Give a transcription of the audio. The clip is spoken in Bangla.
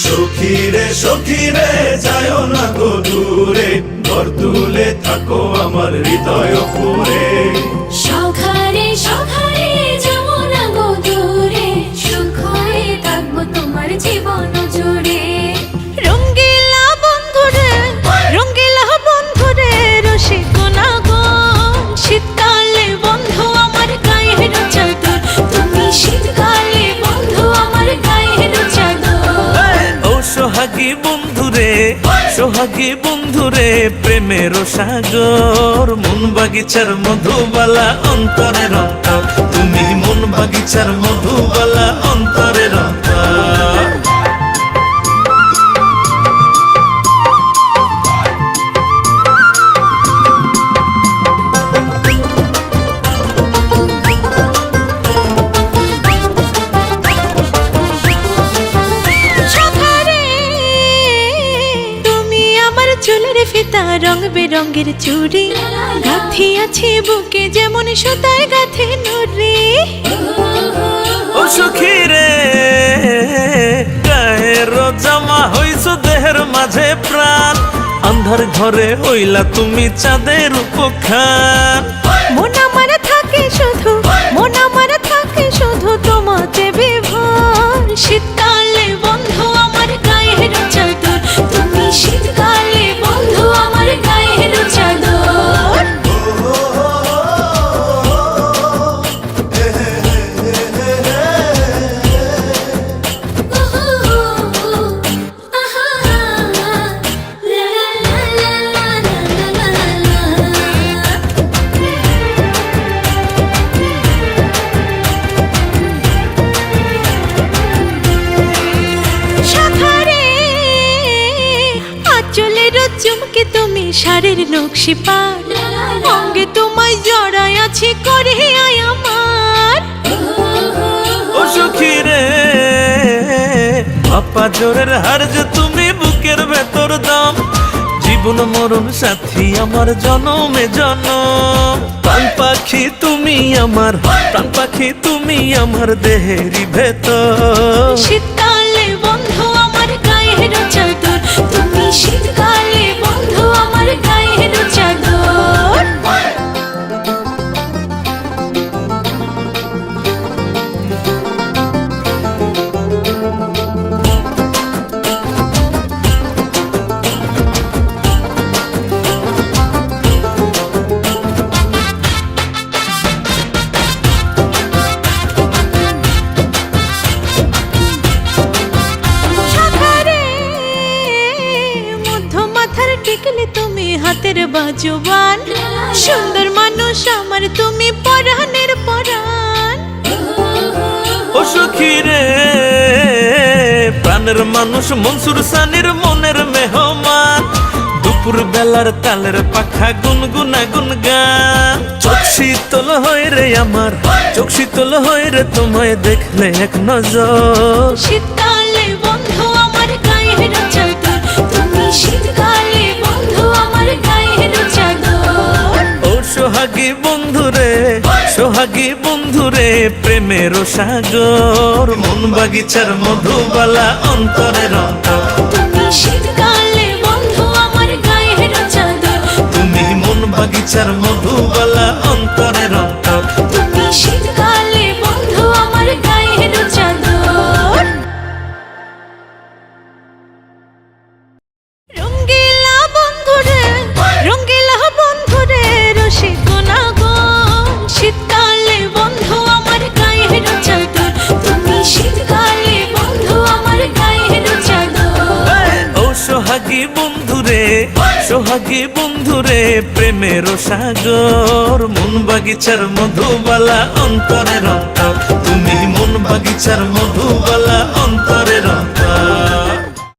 সখীরে সখীরে যায় না গো দূরে, ঘর তুলে থাকো আমার হৃদয় পুরে। সখারে সখারে যাবো না গো দূরে, সুখ হয়ে থাকবো তোমার জীবন জুড়ে। রঙ্গিলা বন্ধুরে, রঙ্গিলা বন্ধুরে, রসিক না গো শীতকালে বন্ধু আমার গায়ের চাদর, তুমি শীতকালে বন্ধু আমার গায়ের চাদর। ও সোহাগী বন্ধুরে, সোহাগী বন্ধুরে, প্রেমের সাগর, মন বাগিচার মধুবালা অন্তরের অন্তর, তুমি মন বাগিচার মধুবালা অন্তরের অন্তর। চুলের ফিতা রং বেরঙের চুড়ি, গাঁথি আছে বুকে যেমন সুতায় গাঁথে নুরি। ও সখী রে, গায়ের জামা হইছ দেহের মাঝে প্রাণ, আন্ধার ঘরে হইলা তুমি চাঁদের উপখান। মন আমার থাকে শুধু, মন আমার থাকে শুধু তোমাতে বিভোর। শীতকালে বন্ধু আমার গায়ের চাদর, তুমি শীতকালে বন্ধু আমার গায়ের চাদর। চুমকে তুমি শাড়ির নকশি পার, অঙ্গে তোমায় জড়াই আছে করে আমার। ও সখী রে, আপা জোরের হার যে তুমি বুকের ভেতর দম, জীবন মরণ সাথী আমার জনমে জনম। প্রাণ পাখি তুমি আমার, প্রাণ পাখি তুমি আমার দেহেরই ভেতর। শীতকালে বন্ধু আমার গায়ের চাদর, তুমি শীতকালে বন্ধু আমার গায়ের চাদর। টিকলে তুমি হাতের বাজুবান, সুন্দর মানুষ আমার তুমি পরাণের পরাণ। ও সখী রে, প্রাণের মানুষ মনসুর সানির মনের মেহমান, দুপুর বেলার তালের পাখা গুনগুনা গুনগান। চোখ শীতল হয় রে আমার, চোখ শীতল হয় রে তোমায় দেখলে এক নজর। শীতকালে বন্ধু আমার গায়ের চাদর, তুমি শীতকালে বন্ধু আমার গায়ের চাদর। ও সোহাগী বন্ধুরে, সোহাগী বন্ধুরে, প্রেমের সাগর, মন বাগিচার মধুবালা অন্তরের অন্তর, তুমি শীতকালে বন্ধু আমার গায়ের চাদর, তুমি মন বাগিচার মধুবালা অন্তরের অন্তর, তুমি শীতকালে বন্ধু আমার গায়ের চাদর। রঙ্গিলা বন্ধুরে, রঙ্গিলা বন্ধুরে, রসিক না গো শীতকালে বন্ধু আমার গায়ের চাদর, তুমি শীতকালে বন্ধু আমার গায়ের চাদর। ও সোহাগী বন্ধুরে, সোহাগী বন্ধুরে, প্রেমের সাগর, মন বাগিচার মধুবালা অন্তরের অন্তর, তুমি মন বাগিচার মধুবালা অন্তরের অন্তর।